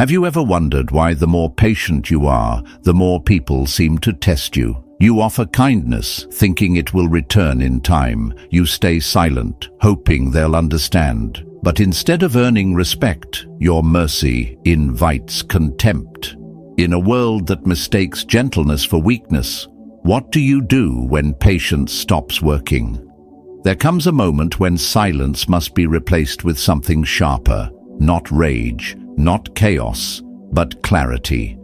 Have you ever wondered why the more patient you are, the more people seem to test you? You offer kindness, thinking it will return in time. You stay silent, hoping they'll understand. But instead of earning respect, your mercy invites contempt. In a world that mistakes gentleness for weakness, what do you do when patience stops working? There comes a moment when silence must be replaced with something sharper, not rage, not chaos, but clarity.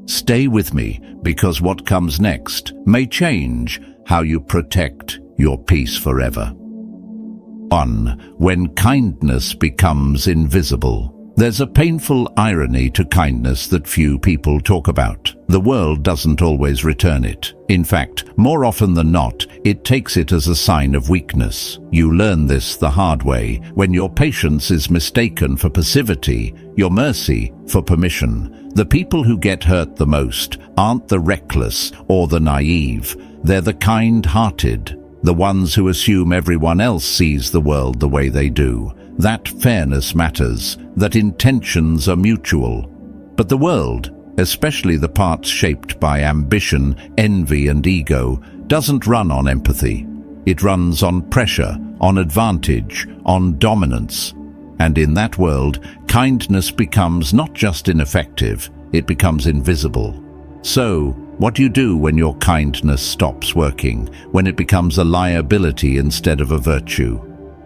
Stay with me, because what comes next may change how you protect your peace forever. 1. When kindness becomes invisible. There's a painful irony to kindness that few people talk about. The world doesn't always return it. In fact, more often than not, it takes it as a sign of weakness. You learn this the hard way, when your patience is mistaken for passivity, your mercy for permission. The people who get hurt the most aren't the reckless or the naive. They're the kind-hearted, the ones who assume everyone else sees the world the way they do. That fairness matters, that intentions are mutual. But the world, especially the parts shaped by ambition, envy and ego, doesn't run on empathy. It runs on pressure, on advantage, on dominance. And in that world, kindness becomes not just ineffective, it becomes invisible. So, what do you do when your kindness stops working, when it becomes a liability instead of a virtue?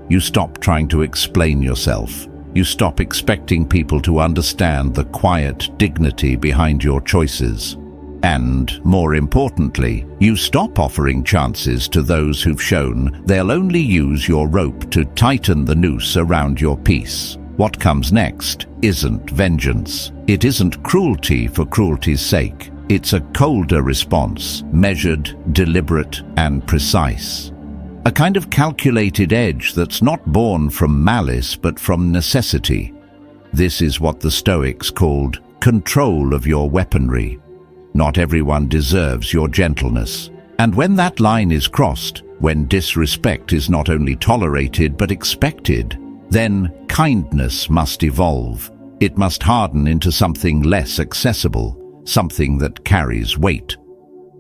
You stop trying to explain yourself. You stop expecting people to understand the quiet dignity behind your choices. And, more importantly, you stop offering chances to those who've shown they'll only use your rope to tighten the noose around your peace. What comes next isn't vengeance. It isn't cruelty for cruelty's sake. It's a colder response, measured, deliberate, and precise. A kind of calculated edge that's not born from malice but from necessity. This is what the Stoics called control of your weaponry. Not everyone deserves your gentleness. And when that line is crossed, when disrespect is not only tolerated but expected, then kindness must evolve. It must harden into something less accessible, something that carries weight.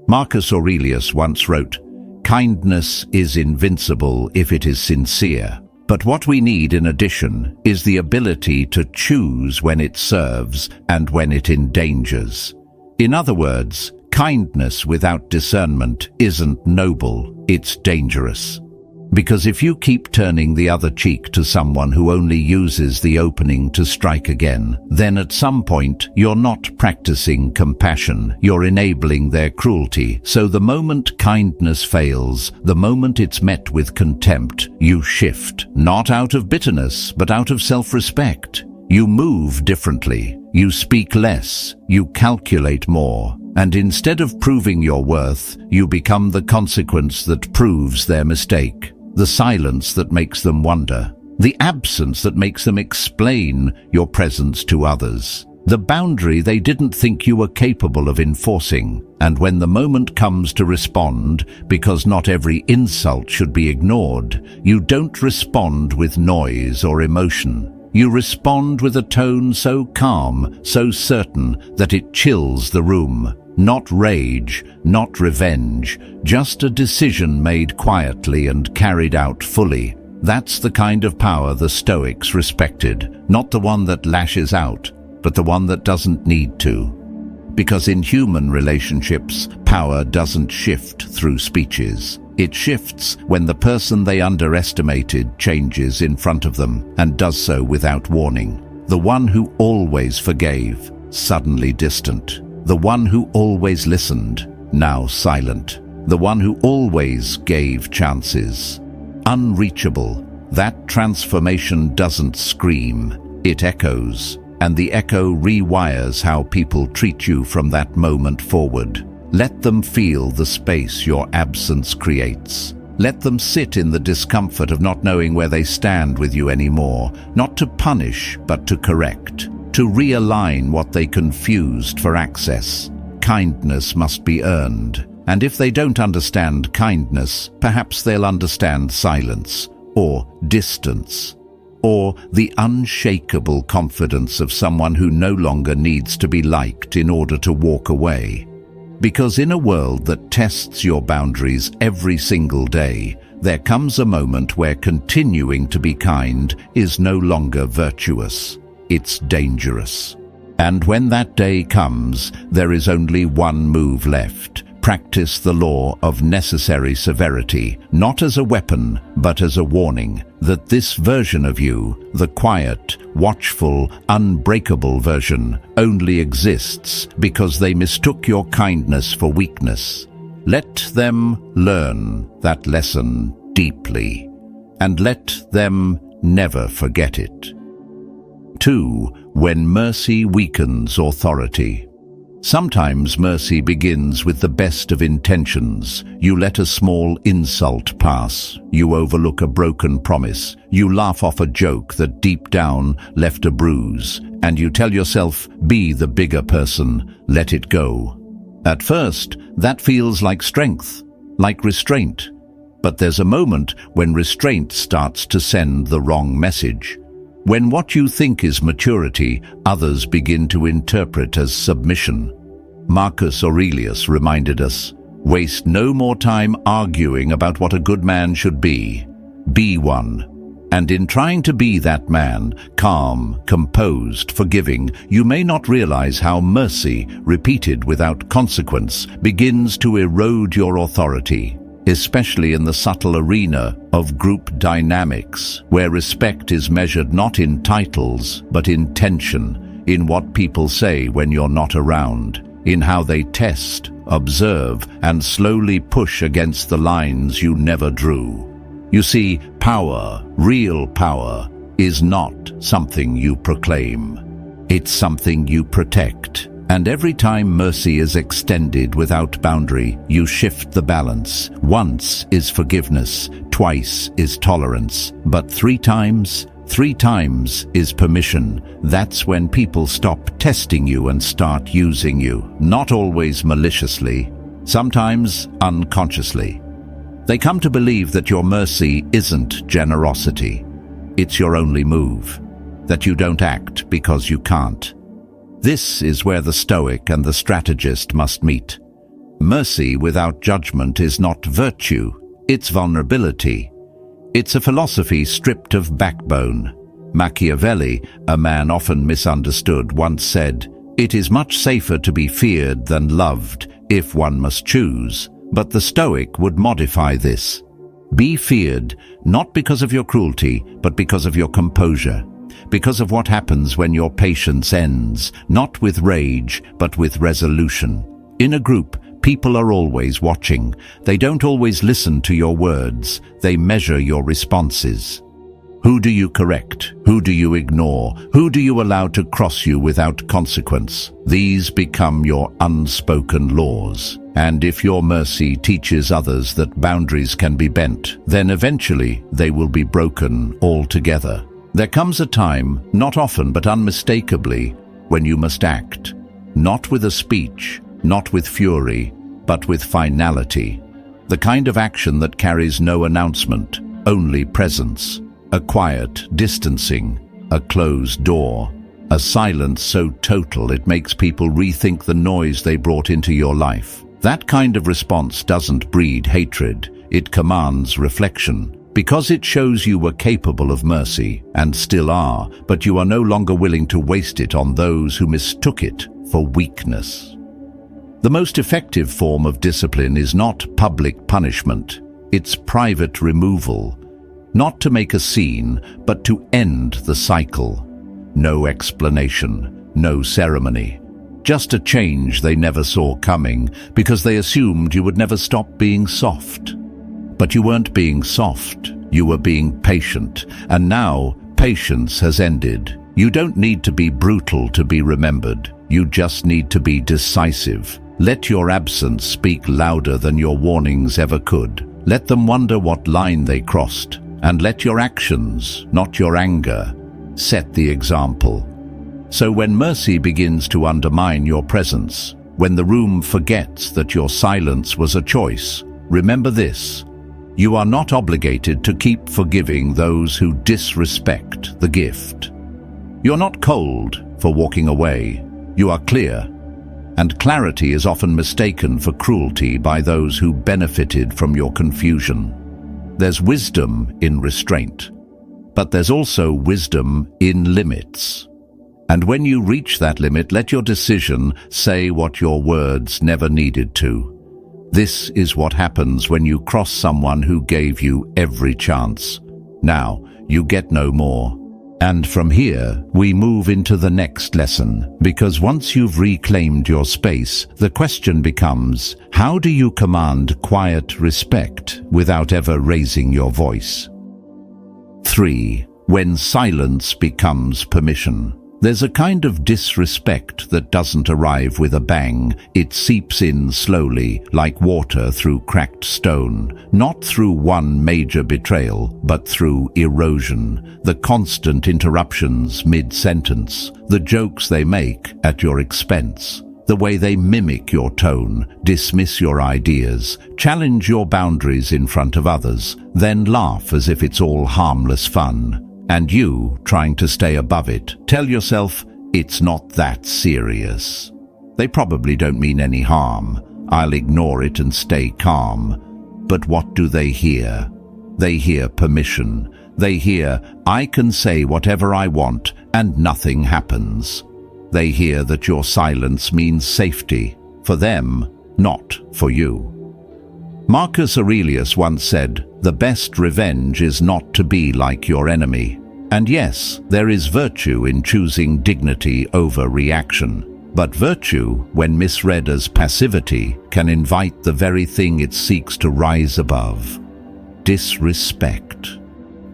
Marcus Aurelius once wrote, "Kindness is invincible if it is sincere. But what we need in addition is the ability to choose when it serves and when it endangers." In other words, kindness without discernment isn't noble, it's dangerous. Because if you keep turning the other cheek to someone who only uses the opening to strike again, then at some point you're not practicing compassion, you're enabling their cruelty. So the moment kindness fails, the moment it's met with contempt, you shift, not out of bitterness, but out of self-respect. You move differently, you speak less, you calculate more. And instead of proving your worth, you become the consequence that proves their mistake. The silence that makes them wonder. The absence that makes them explain your presence to others. The boundary they didn't think you were capable of enforcing. And when the moment comes to respond, because not every insult should be ignored, you don't respond with noise or emotion. You respond with a tone so calm, so certain, that it chills the room. Not rage, not revenge, just a decision made quietly and carried out fully. That's the kind of power the Stoics respected, not the one that lashes out, but the one that doesn't need to. Because in human relationships, power doesn't shift through speeches. It shifts when the person they underestimated changes in front of them and does so without warning. The one who always forgave, suddenly distant. The one who always listened, now silent. The one who always gave chances. Unreachable. That transformation doesn't scream, it echoes. And the echo rewires how people treat you from that moment forward. Let them feel the space your absence creates. Let them sit in the discomfort of not knowing where they stand with you anymore, not to punish, but to correct. To realign what they confused for access. Kindness must be earned, and if they don't understand kindness, perhaps they'll understand silence or distance. or the unshakable confidence of someone who no longer needs to be liked in order to walk away. Because in a world that tests your boundaries every single day, there comes a moment where continuing to be kind is no longer virtuous. It's dangerous. And when that day comes, there is only one move left. Practice the law of necessary severity, not as a weapon, but as a warning that this version of you, the quiet, watchful, unbreakable version, only exists because they mistook your kindness for weakness. Let them learn that lesson deeply, and let them never forget it. 2. When mercy weakens authority. Sometimes mercy begins with the best of intentions. You let a small insult pass. You overlook a broken promise. You laugh off a joke that deep down left a bruise. And you tell yourself, be the bigger person, let it go. At first, that feels like strength, like restraint. But there's a moment when restraint starts to send the wrong message. When what you think is maturity, others begin to interpret as submission. Marcus Aurelius reminded us, waste no more time arguing about what a good man should be. Be one. And in trying to be that man, calm, composed, forgiving, you may not realize how mercy, repeated without consequence, begins to erode your authority. Especially in the subtle arena of group dynamics, where respect is measured not in titles, but in tension, in what people say when you're not around, in how they test, observe, and slowly push against the lines you never drew. You see, power, real power, is not something you proclaim. It's something you protect. And every time mercy is extended without boundary, you shift the balance. Once is forgiveness, twice is tolerance, but three times is permission. That's when people stop testing you and start using you, not always maliciously, sometimes unconsciously. They come to believe that your mercy isn't generosity. It's your only move, that you don't act because you can't. This is where the Stoic and the strategist must meet. Mercy without judgment is not virtue, it's vulnerability. It's a philosophy stripped of backbone. Machiavelli, a man often misunderstood, once said, "It is much safer to be feared than loved, if one must choose." But the Stoic would modify this. Be feared, not because of your cruelty, but because of your composure. Because of what happens when your patience ends, not with rage, but with resolution. In a group, people are always watching. They don't always listen to your words. They measure your responses. Who do you correct? Who do you ignore? Who do you allow to cross you without consequence? These become your unspoken laws. And if your mercy teaches others that boundaries can be bent, then eventually they will be broken altogether. There comes a time, not often but unmistakably, when you must act, not with a speech, not with fury, but with finality. The kind of action that carries no announcement, only presence, a quiet distancing, a closed door, a silence so total it makes people rethink the noise they brought into your life. That kind of response doesn't breed hatred, it commands reflection. Because it shows you were capable of mercy, and still are, but you are no longer willing to waste it on those who mistook it for weakness. The most effective form of discipline is not public punishment, it's private removal. Not to make a scene, but to end the cycle. No explanation, no ceremony. Just a change they never saw coming, because they assumed you would never stop being soft. But you weren't being soft, you were being patient, and now patience has ended. You don't need to be brutal to be remembered, you just need to be decisive. Let your absence speak louder than your warnings ever could. Let them wonder what line they crossed, and let your actions, not your anger, set the example. So when mercy begins to undermine your presence, when the room forgets that your silence was a choice, remember this. You are not obligated to keep forgiving those who disrespect the gift. You're not cold for walking away. You are clear. And clarity is often mistaken for cruelty by those who benefited from your confusion. There's wisdom in restraint, but there's also wisdom in limits. And when you reach that limit, let your decision say what your words never needed to. This is what happens when you cross someone who gave you every chance. Now, you get no more. And from here, we move into the next lesson, because once you've reclaimed your space, the question becomes, how do you command quiet respect without ever raising your voice? 3. When silence becomes permission. There's a kind of disrespect that doesn't arrive with a bang. It seeps in slowly, like water through cracked stone, not through one major betrayal, but through erosion, the constant interruptions mid-sentence, the jokes they make at your expense, the way they mimic your tone, dismiss your ideas, challenge your boundaries in front of others, then laugh as if it's all harmless fun. And you, trying to stay above it, tell yourself, it's not that serious. They probably don't mean any harm. I'll ignore it and stay calm. But what do they hear? They hear permission. They hear, I can say whatever I want and nothing happens. They hear that your silence means safety, for them, not for you. Marcus Aurelius once said, the best revenge is not to be like your enemy. And yes, there is virtue in choosing dignity over reaction. But virtue, when misread as passivity, can invite the very thing it seeks to rise above: disrespect.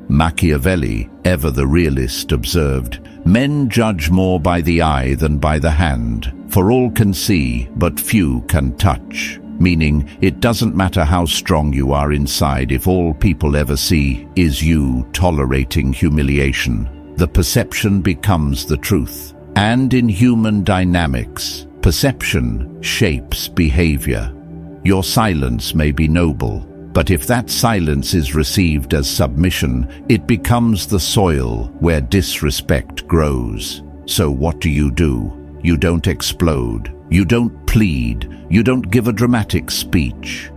Machiavelli, ever the realist, observed, men judge more by the eye than by the hand, for all can see, but few can touch. Meaning, it doesn't matter how strong you are inside if all people ever see is you tolerating humiliation. The perception becomes the truth. And in human dynamics, perception shapes behavior. Your silence may be noble, but if that silence is received as submission, it becomes the soil where disrespect grows. So what do? You don't explode. You don't plead. You don't give a dramatic speech.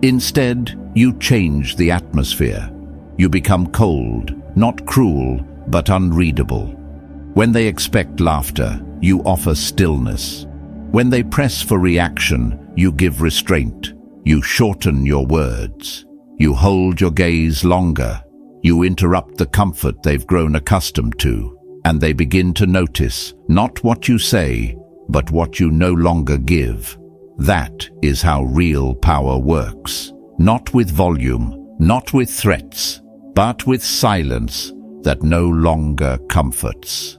Instead, you change the atmosphere. You become cold, not cruel, but unreadable. When they expect laughter, you offer stillness. When they press for reaction, you give restraint. You shorten your words. You hold your gaze longer. You interrupt the comfort they've grown accustomed to, and they begin to notice not what you say, but what you no longer give. That is how real power works. Not with volume, not with threats, but with silence that no longer comforts.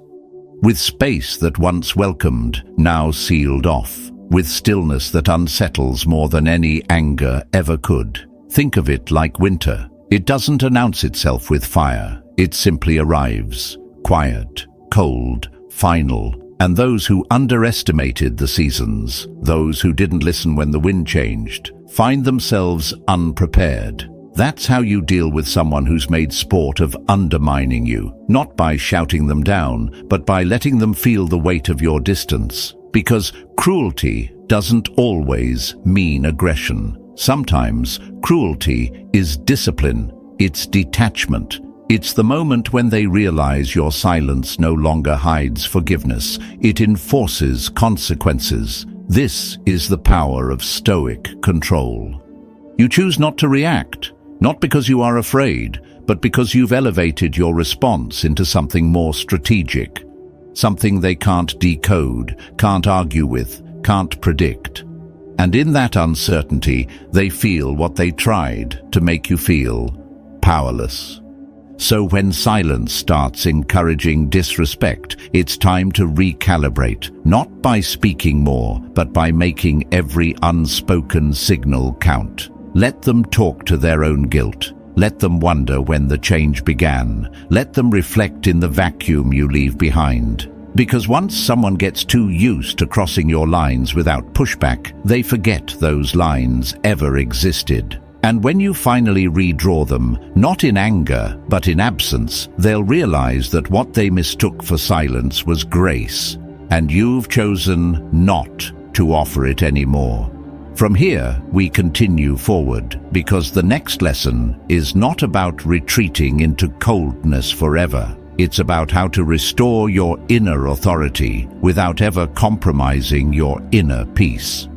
With space that once welcomed, now sealed off. With stillness that unsettles more than any anger ever could. Think of it like winter. It doesn't announce itself with fire. It simply arrives. Quiet, cold, final. And those who underestimated the seasons, those who didn't listen when the wind changed, find themselves unprepared. That's how you deal with someone who's made sport of undermining you, not by shouting them down, but by letting them feel the weight of your distance. Because cruelty doesn't always mean aggression. Sometimes cruelty is discipline, it's detachment. It's the moment when they realize your silence no longer hides forgiveness. It enforces consequences. This is the power of Stoic control. You choose not to react, not because you are afraid, but because you've elevated your response into something more strategic. Something they can't decode, can't argue with, can't predict. And in that uncertainty, they feel what they tried to make you feel: powerless. So when silence starts encouraging disrespect, it's time to recalibrate, not by speaking more, but by making every unspoken signal count. Let them talk to their own guilt. Let them wonder when the change began. Let them reflect in the vacuum you leave behind. Because once someone gets too used to crossing your lines without pushback, they forget those lines ever existed. And when you finally redraw them, not in anger, but in absence, they'll realize that what they mistook for silence was grace, and you've chosen not to offer it anymore. From here, we continue forward, because the next lesson is not about retreating into coldness forever. It's about how to restore your inner authority without ever compromising your inner peace.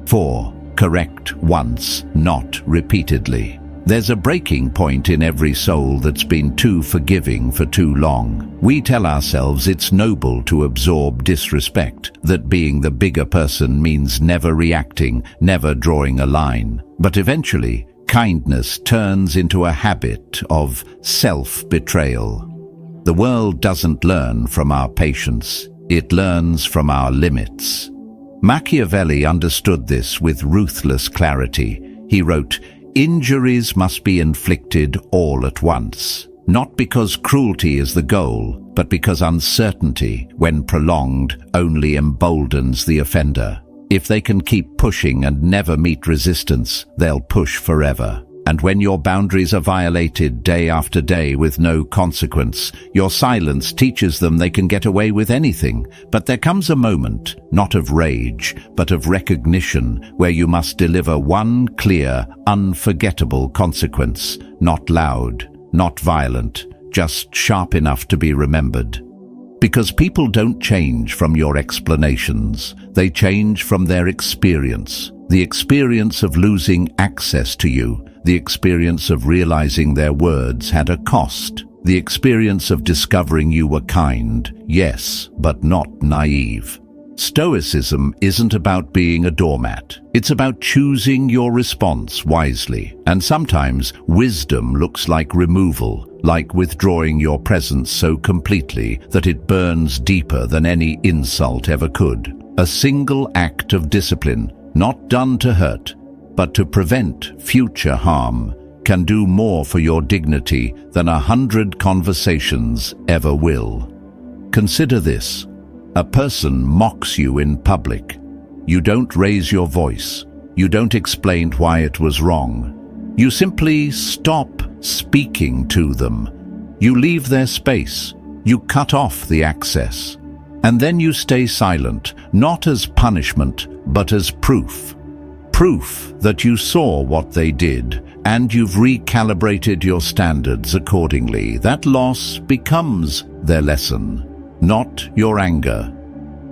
4. Correct once, not repeatedly. There's a breaking point in every soul that's been too forgiving for too long. We tell ourselves it's noble to absorb disrespect, that being the bigger person means never reacting, never drawing a line. But eventually, kindness turns into a habit of self-betrayal. The world doesn't learn from our patience, it learns from our limits. Machiavelli understood this with ruthless clarity. He wrote, "Injuries must be inflicted all at once, not because cruelty is the goal, but because uncertainty, when prolonged, only emboldens the offender. If they can keep pushing and never meet resistance, they'll push forever. And when your boundaries are violated day after day with no consequence, your silence teaches them they can get away with anything. But there comes a moment, not of rage, but of recognition, where you must deliver one clear, unforgettable consequence, not loud, not violent, just sharp enough to be remembered. Because people don't change from your explanations, they change from their experience. The experience of losing access to you, the experience of realizing their words had a cost, the experience of discovering you were kind, yes, but not naive. Stoicism isn't about being a doormat. It's about choosing your response wisely. And sometimes wisdom looks like removal, like withdrawing your presence so completely that it burns deeper than any insult ever could. A single act of discipline, not done to hurt, but to prevent future harm, can do more for your dignity than 100 conversations ever will. Consider this. A person mocks you in public. You don't raise your voice. You don't explain why it was wrong. You simply stop speaking to them. You leave their space. You cut off the access. And then you stay silent, not as punishment, but as proof. Proof that you saw what they did, and you've recalibrated your standards accordingly. That loss becomes their lesson, not your anger,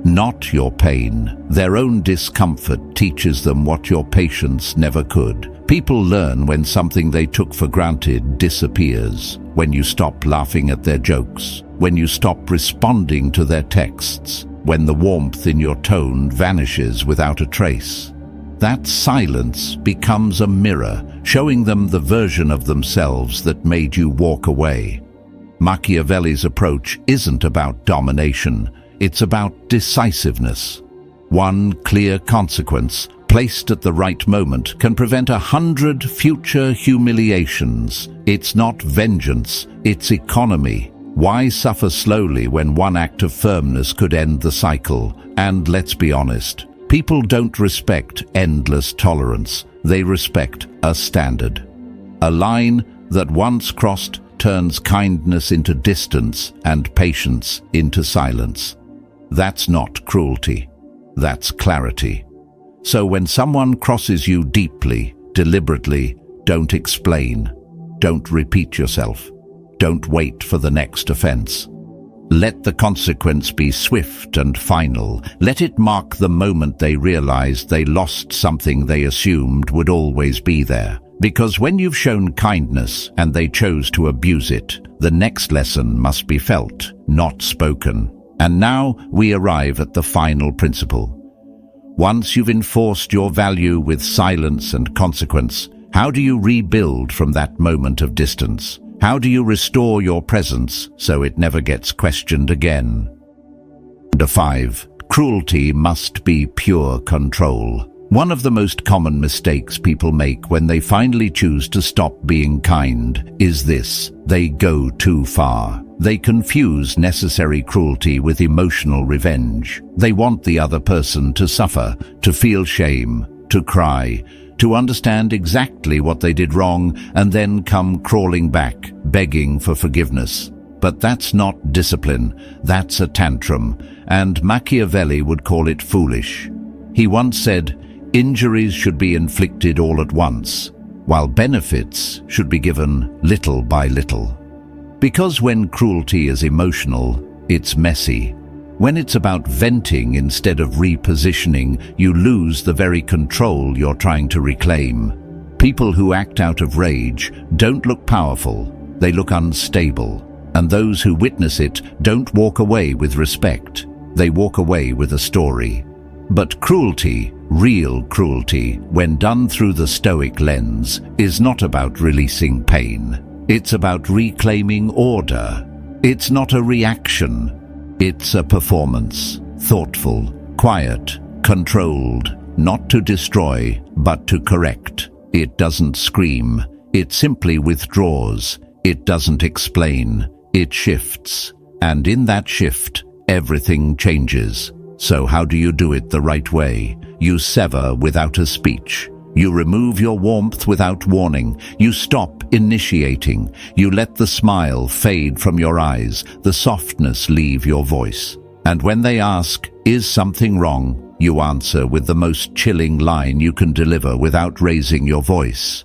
not your pain. Their own discomfort teaches them what your patience never could. People learn when something they took for granted disappears, when you stop laughing at their jokes, when you stop responding to their texts, when the warmth in your tone vanishes without a trace. That silence becomes a mirror, showing them the version of themselves that made you walk away. Machiavelli's approach isn't about domination, it's about decisiveness. One clear consequence, placed at the right moment, can prevent 100 future humiliations. It's not vengeance, it's economy. Why suffer slowly when one act of firmness could end the cycle? And let's be honest, people don't respect endless tolerance. They respect a standard. A line that once crossed turns kindness into distance and patience into silence. That's not cruelty. That's clarity. So when someone crosses you deeply, deliberately, don't explain. Don't repeat yourself. Don't wait for the next offense. Let the consequence be swift and final. Let it mark the moment they realized they lost something they assumed would always be there. Because when you've shown kindness and they chose to abuse it, the next lesson must be felt, not spoken. And now we arrive at the final principle. Once you've enforced your value with silence and consequence, how do you rebuild from that moment of distance? How do you restore your presence so it never gets questioned again? 5. Cruelty must be pure control. One of the most common mistakes people make when they finally choose to stop being kind is this: they go too far. They confuse necessary cruelty with emotional revenge. They want the other person to suffer, to feel shame, to cry, to understand exactly what they did wrong and then come crawling back, begging for forgiveness. But that's not discipline, that's a tantrum, and Machiavelli would call it foolish. He once said, "Injuries should be inflicted all at once, while benefits should be given little by little." Because when cruelty is emotional, it's messy. When it's about venting instead of repositioning, you lose the very control you're trying to reclaim. People who act out of rage don't look powerful, they look unstable. And those who witness it don't walk away with respect, they walk away with a story. But cruelty, real cruelty, when done through the Stoic lens, is not about releasing pain. It's about reclaiming order. It's not a reaction. It's a performance, thoughtful, quiet, controlled, not to destroy, but to correct. It doesn't scream. It simply withdraws. It doesn't explain. It shifts. And in that shift, everything changes. So how do you do it the right way? You sever without a speech. You remove your warmth without warning. You stop initiating. You let the smile fade from your eyes, the softness leave your voice. And when they ask, "Is something wrong?" you answer with the most chilling line you can deliver without raising your voice.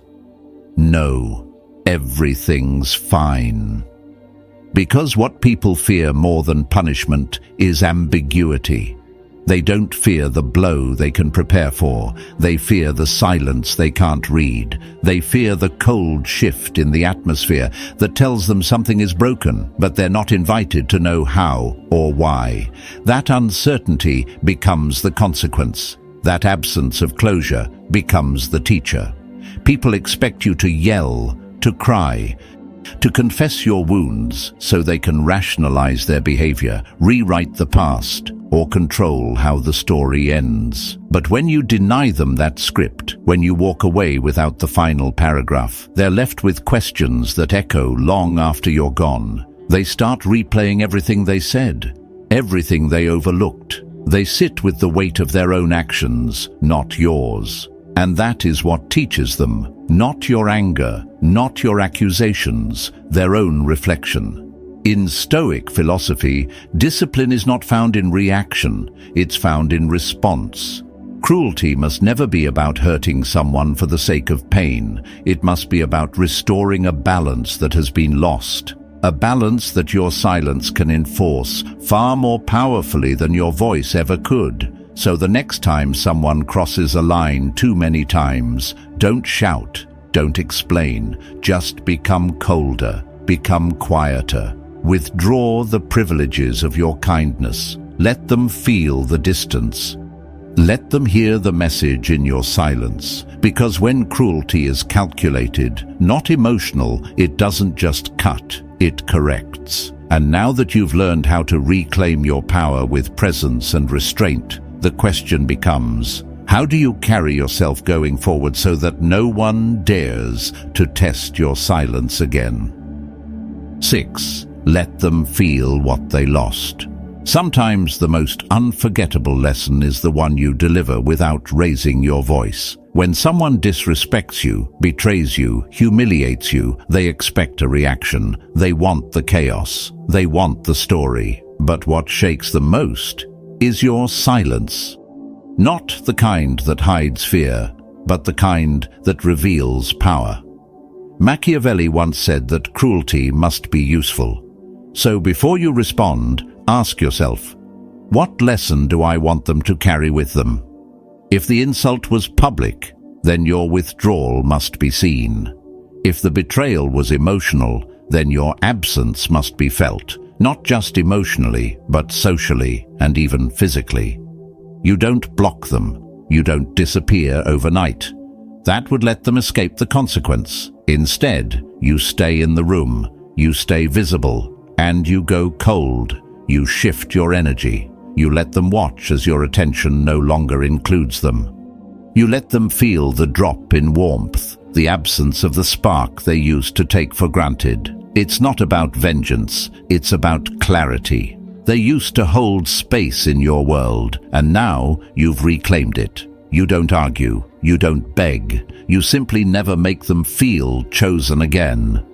"No, everything's fine." Because what people fear more than punishment is ambiguity. They don't fear the blow they can prepare for. They fear the silence they can't read. They fear the cold shift in the atmosphere that tells them something is broken, but they're not invited to know how or why. That uncertainty becomes the consequence. That absence of closure becomes the teacher. People expect you to yell, to cry, to confess your wounds so they can rationalize their behavior, rewrite the past, or control how the story ends. But when you deny them that script, when you walk away without the final paragraph, they're left with questions that echo long after you're gone. They start replaying everything they said, everything they overlooked. They sit with the weight of their own actions, not yours. And that is what teaches them, not your anger, not your accusations, their own reflection. In Stoic philosophy, discipline is not found in reaction, it's found in response. Cruelty must never be about hurting someone for the sake of pain. It must be about restoring a balance that has been lost. A balance that your silence can enforce far more powerfully than your voice ever could. So the next time someone crosses a line too many times, don't shout, don't explain, just become colder, become quieter. Withdraw the privileges of your kindness. Let them feel the distance. Let them hear the message in your silence. Because when cruelty is calculated, not emotional, it doesn't just cut, it corrects. And now that you've learned how to reclaim your power with presence and restraint, the question becomes, how do you carry yourself going forward so that no one dares to test your silence again? 6. Let them feel what they lost. Sometimes the most unforgettable lesson is the one you deliver without raising your voice. When someone disrespects you, betrays you, humiliates you, they expect a reaction. They want the chaos. They want the story. But what shakes them most is your silence. Not the kind that hides fear, but the kind that reveals power. Machiavelli once said that cruelty must be useful. So before you respond, ask yourself, what lesson do I want them to carry with them? If the insult was public, then your withdrawal must be seen. If the betrayal was emotional, then your absence must be felt. Not just emotionally, but socially and even physically. You don't block them. You don't disappear overnight. That would let them escape the consequence. Instead, you stay in the room, you stay visible, and you go cold. You shift your energy. You let them watch as your attention no longer includes them. You let them feel the drop in warmth, the absence of the spark they used to take for granted. It's not about vengeance, it's about clarity. They used to hold space in your world, and now you've reclaimed it. You don't argue, you don't beg, you simply never make them feel chosen again.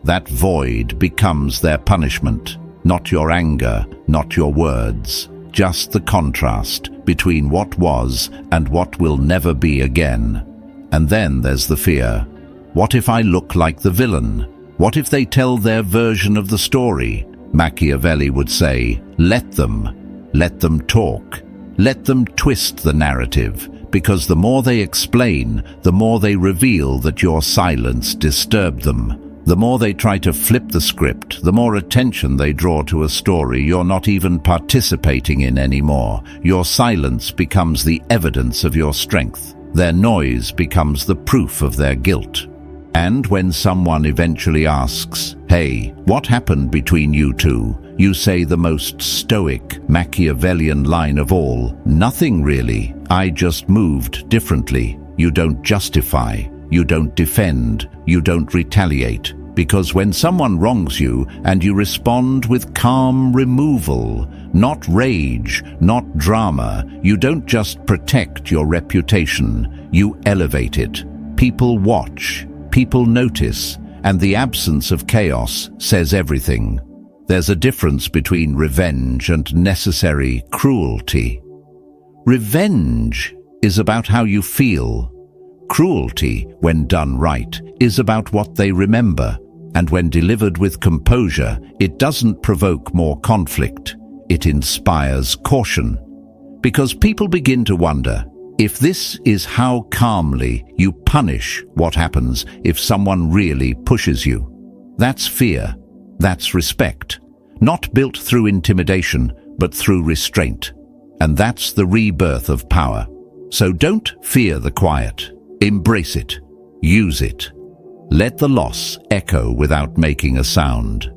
That void becomes their punishment, not your anger, not your words, just the contrast between what was and what will never be again. And then there's the fear. What if I look like the villain? What if they tell their version of the story? Machiavelli would say, let them talk. Let them twist the narrative, because the more they explain, the more they reveal that your silence disturbed them. The more they try to flip the script, the more attention they draw to a story you're not even participating in anymore. Your silence becomes the evidence of your strength. Their noise becomes the proof of their guilt. And when someone eventually asks, "Hey, what happened between you two?" you say the most stoic, Machiavellian line of all, "Nothing really, I just moved differently." You don't justify, you don't defend, you don't retaliate. Because when someone wrongs you and you respond with calm removal, not rage, not drama, you don't just protect your reputation, you elevate it. People watch, people notice, and the absence of chaos says everything. There's a difference between revenge and necessary cruelty. Revenge is about how you feel. Cruelty, when done right, is about what they remember. And when delivered with composure, it doesn't provoke more conflict. It inspires caution. Because people begin to wonder, if this is how calmly you punish what happens if someone really pushes you. That's fear. That's respect. Not built through intimidation, but through restraint. And that's the rebirth of power. So don't fear the quiet. Embrace it. Use it. Let the loss echo without making a sound.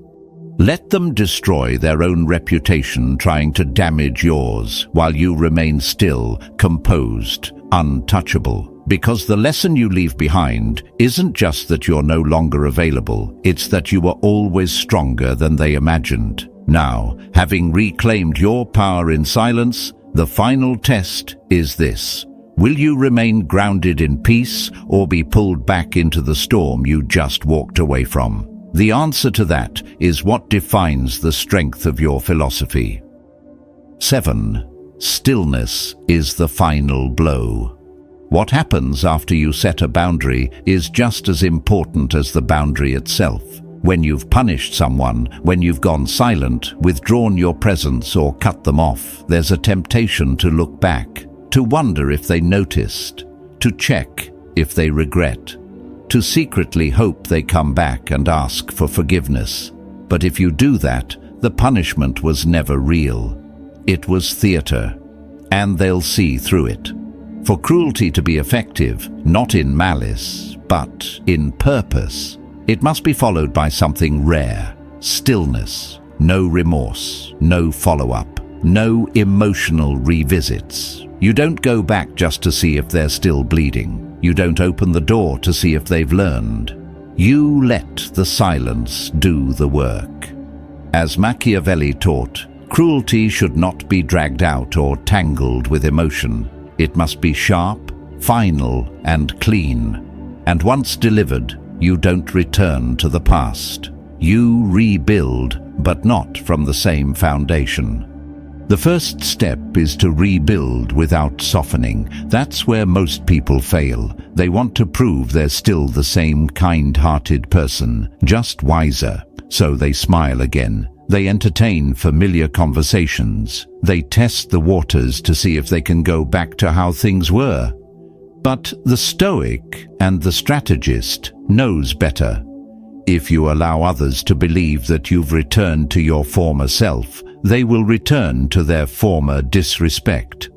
Let them destroy their own reputation trying to damage yours while you remain still, composed, untouchable. Because the lesson you leave behind isn't just that you're no longer available, it's that you were always stronger than they imagined. Now, having reclaimed your power in silence, the final test is this. Will you remain grounded in peace or be pulled back into the storm you just walked away from? The answer to that is what defines the strength of your philosophy. 7. Stillness is the final blow. What happens after you set a boundary is just as important as the boundary itself. When you've punished someone, when you've gone silent, withdrawn your presence or cut them off, there's a temptation to look back, to wonder if they noticed, to check if they regret, to secretly hope they come back and ask for forgiveness. But if you do that, the punishment was never real. It was theater, and they'll see through it. For cruelty to be effective, not in malice, but in purpose, it must be followed by something rare: stillness, no remorse, no follow-up, no emotional revisits. You don't go back just to see if they're still bleeding. You don't open the door to see if they've learned. You let the silence do the work. As Machiavelli taught, cruelty should not be dragged out or tangled with emotion. It must be sharp, final, and clean. And once delivered, you don't return to the past. You rebuild, but not from the same foundation. The first step is to rebuild without softening. That's where most people fail. They want to prove they're still the same kind-hearted person, just wiser. So they smile again. They entertain familiar conversations. They test the waters to see if they can go back to how things were. But the Stoic and the strategist knows better. If you allow others to believe that you've returned to your former self, they will return to their former disrespect.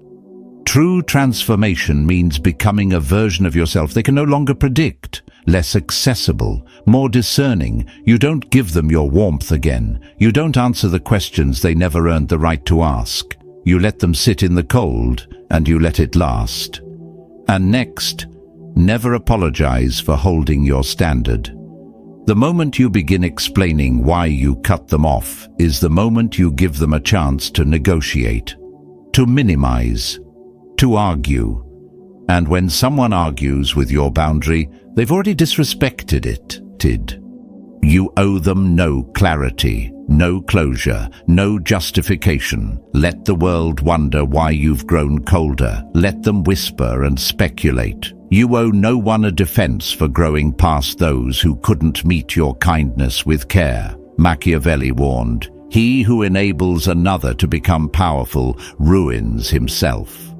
True transformation means becoming a version of yourself they can no longer predict, less accessible, more discerning. You don't give them your warmth again. You don't answer the questions they never earned the right to ask. You let them sit in the cold, and you let it last. And next, never apologize for holding your standard. The moment you begin explaining why you cut them off is the moment you give them a chance to negotiate, to minimize, to argue. And when someone argues with your boundary, they've already disrespected it. You owe them no clarity, no closure, no justification. Let the world wonder why you've grown colder. Let them whisper and speculate. You owe no one a defense for growing past those who couldn't meet your kindness with care. Machiavelli warned, "He who enables another to become powerful ruins himself."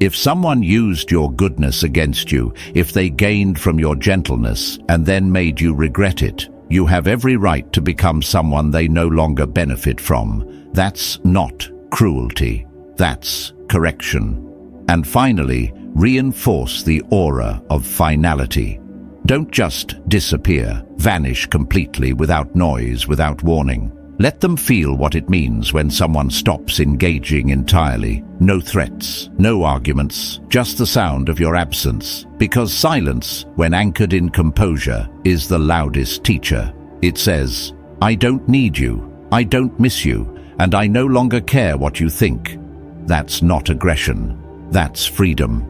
If someone used your goodness against you, if they gained from your gentleness and then made you regret it, you have every right to become someone they no longer benefit from. That's not cruelty. That's correction. And finally, reinforce the aura of finality. Don't just disappear, vanish completely without noise, without warning. Let them feel what it means when someone stops engaging entirely. No threats, no arguments, just the sound of your absence. Because silence, when anchored in composure, is the loudest teacher. It says, "I don't need you, I don't miss you, and I no longer care what you think." That's not aggression, that's freedom.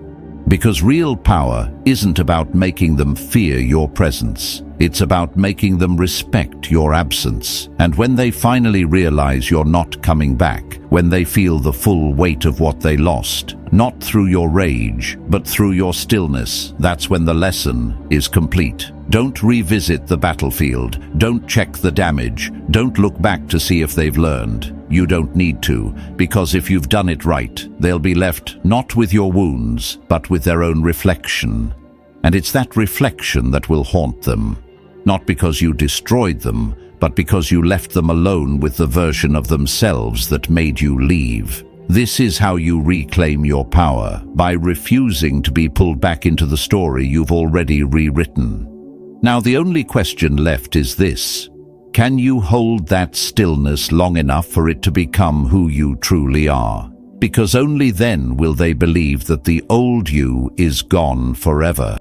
Because real power isn't about making them fear your presence. It's about making them respect your absence. And when they finally realize you're not coming back, when they feel the full weight of what they lost, not through your rage, but through your stillness, that's when the lesson is complete. Don't revisit the battlefield. Don't check the damage. Don't look back to see if they've learned. You don't need to, because if you've done it right, they'll be left not with your wounds, but with their own reflection. And it's that reflection that will haunt them. Not because you destroyed them, but because you left them alone with the version of themselves that made you leave. This is how you reclaim your power, by refusing to be pulled back into the story you've already rewritten. Now the only question left is this: can you hold that stillness long enough for it to become who you truly are? Because only then will they believe that the old you is gone forever.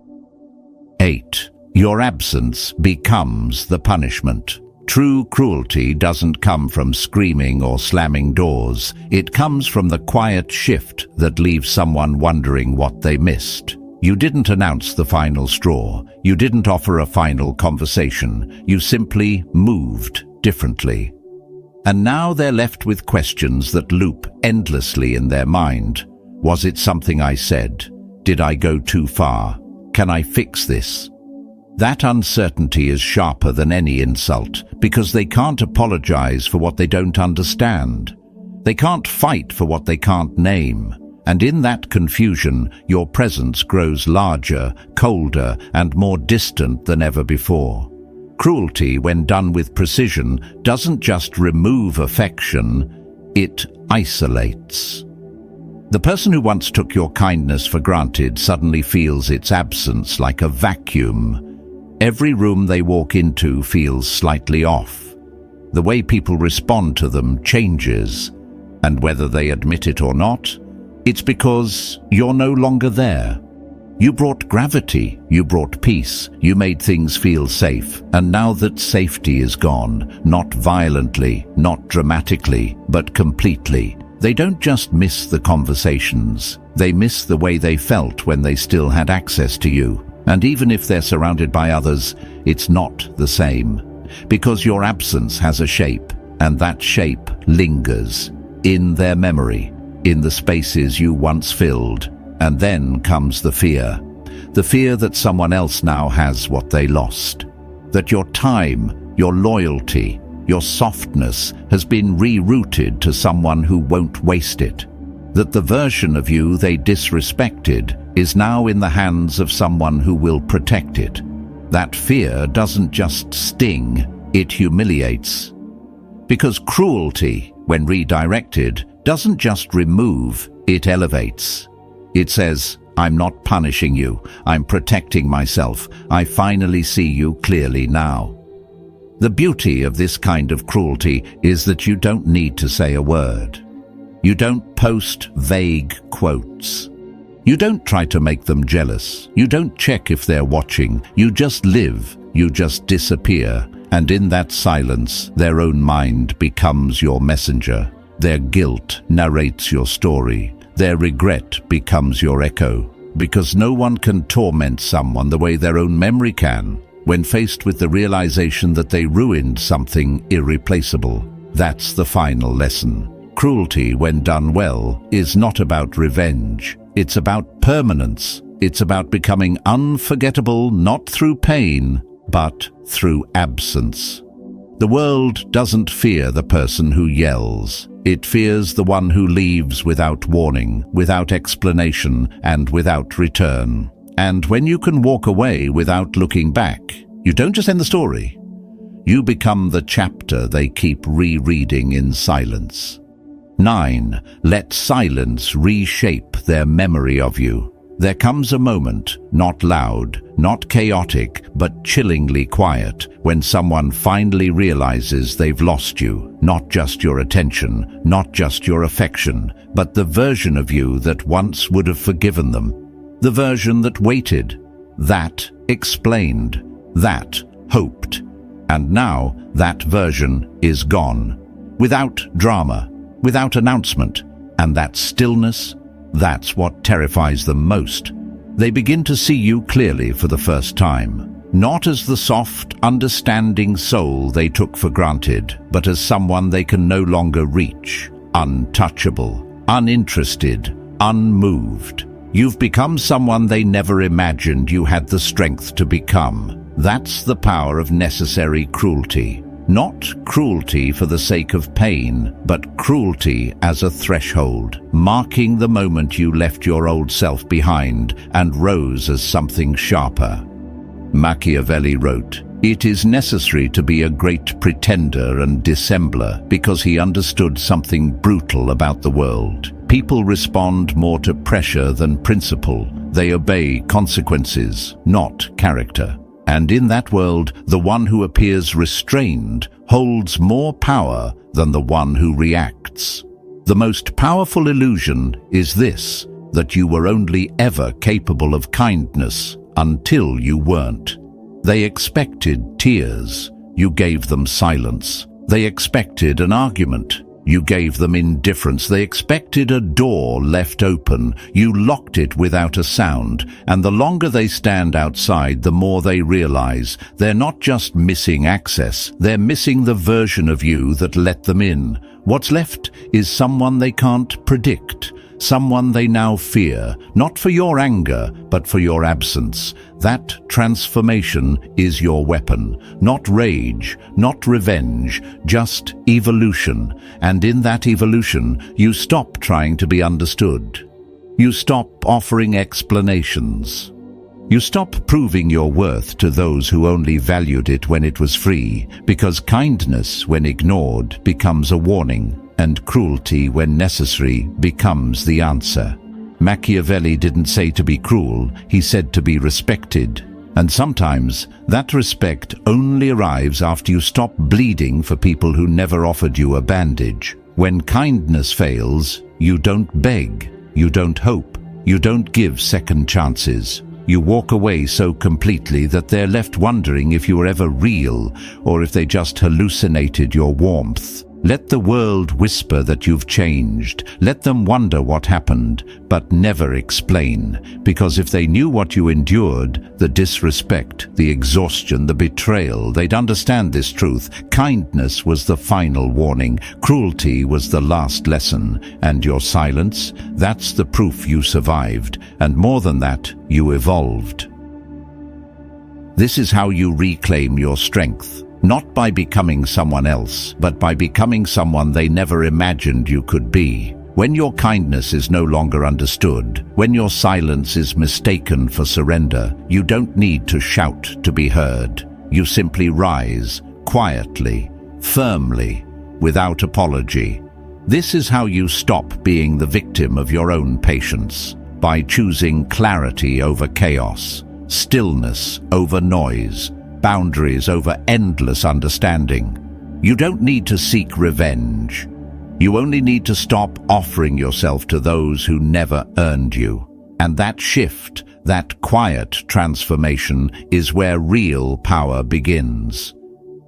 8. Your absence becomes the punishment. True cruelty doesn't come from screaming or slamming doors. It comes from the quiet shift that leaves someone wondering what they missed. You didn't announce the final straw. You didn't offer a final conversation. You simply moved differently. And now they're left with questions that loop endlessly in their mind. Was it something I said? Did I go too far? Can I fix this? That uncertainty is sharper than any insult, because they can't apologize for what they don't understand. They can't fight for what they can't name. And in that confusion, your presence grows larger, colder, and more distant than ever before. Cruelty, when done with precision, doesn't just remove affection, it isolates. The person who once took your kindness for granted suddenly feels its absence like a vacuum. Every room they walk into feels slightly off. The way people respond to them changes, and whether they admit it or not, it's because you're no longer there. You brought gravity, you brought peace, you made things feel safe, and now that safety is gone, not violently, not dramatically, but completely, they don't just miss the conversations, they miss the way they felt when they still had access to you. And even if they're surrounded by others, it's not the same. Because your absence has a shape, and that shape lingers in their memory, in the spaces you once filled. And then comes the fear that someone else now has what they lost. That your time, your loyalty, your softness has been rerouted to someone who won't waste it. That the version of you they disrespected is now in the hands of someone who will protect it. That fear doesn't just sting, it humiliates. Because cruelty, when redirected, doesn't just remove, it elevates. It says, I'm not punishing you, I'm protecting myself. I finally see you clearly now. The beauty of this kind of cruelty is that you don't need to say a word. You don't post vague quotes. You don't try to make them jealous. You don't check if they're watching. You just live. You just disappear. And in that silence, their own mind becomes your messenger. Their guilt narrates your story. Their regret becomes your echo. because no one can torment someone the way their own memory can, when faced with the realization that they ruined something irreplaceable. That's the final lesson. Cruelty, when done well, is not about revenge. It's about permanence. It's about becoming unforgettable, not through pain, but through absence. The world doesn't fear the person who yells. It fears the one who leaves without warning, without explanation, and without return. And when you can walk away without looking back, you don't just end the story. You become the chapter they keep rereading in silence. 9. Let silence reshape their memory of you. There comes a moment, not loud, not chaotic, but chillingly quiet, when someone finally realizes they've lost you. Not just your attention, not just your affection, but the version of you that once would have forgiven them. The version that waited, that explained, that hoped. And now that version is gone. Without drama, without announcement, and that stillness, that's what terrifies them most. They begin to see you clearly for the first time, not as the soft, understanding soul they took for granted, but as someone they can no longer reach, untouchable, uninterested, unmoved. You've become someone they never imagined you had the strength to become. That's the power of necessary cruelty. Not cruelty for the sake of pain, but cruelty as a threshold, marking the moment you left your old self behind and rose as something sharper. Machiavelli wrote, "It is necessary to be a great pretender and dissembler because he understood something brutal about the world. People respond more to pressure than principle. They obey consequences, not character. And in that world, the one who appears restrained holds more power than the one who reacts. The most powerful illusion is this, that you were only ever capable of kindness until you weren't. They expected tears. You gave them silence. They expected an argument. You gave them indifference. They expected a door left open. You locked it without a sound. And the longer they stand outside, the more they realize they're not just missing access. They're missing the version of you that let them in. What's left is someone they can't predict. Someone they now fear, not for your anger, but for your absence. That transformation is your weapon. Not rage, not revenge, just evolution. And in that evolution, you stop trying to be understood. You stop offering explanations. You stop proving your worth to those who only valued it when it was free, because kindness, when ignored, becomes a warning. And cruelty, when necessary, becomes the answer. Machiavelli didn't say to be cruel, he said to be respected. And sometimes that respect only arrives after you stop bleeding for people who never offered you a bandage. When kindness fails, you don't beg, you don't hope, you don't give second chances. You walk away so completely that they're left wondering if you were ever real or if they just hallucinated your warmth. Let the world whisper that you've changed. Let them wonder what happened, but never explain. Because if they knew what you endured, the disrespect, the exhaustion, the betrayal, they'd understand this truth. Kindness was the final warning. Cruelty was the last lesson. And your silence, that's the proof you survived. And more than that, you evolved. This is how you reclaim your strength. Not by becoming someone else, but by becoming someone they never imagined you could be. When your kindness is no longer understood, when your silence is mistaken for surrender, you don't need to shout to be heard. You simply rise, quietly, firmly, without apology. This is how you stop being the victim of your own patience, by choosing clarity over chaos, stillness over noise, boundaries over endless understanding. You don't need to seek revenge. You only need to stop offering yourself to those who never earned you. And that shift, that quiet transformation, is where real power begins.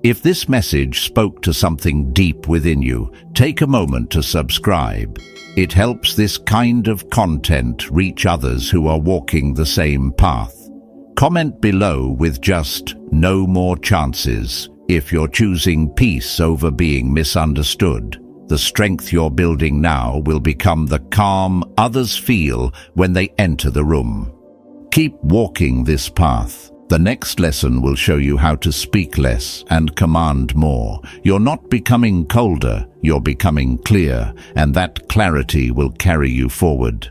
If this message spoke to something deep within you, take a moment to subscribe. It helps this kind of content reach others who are walking the same path. Comment below with just "no more chances" if you're choosing peace over being misunderstood. The strength you're building now will become the calm others feel when they enter the room. Keep walking this path. The next lesson will show you how to speak less and command more. You're not becoming colder, you're becoming clear, and that clarity will carry you forward.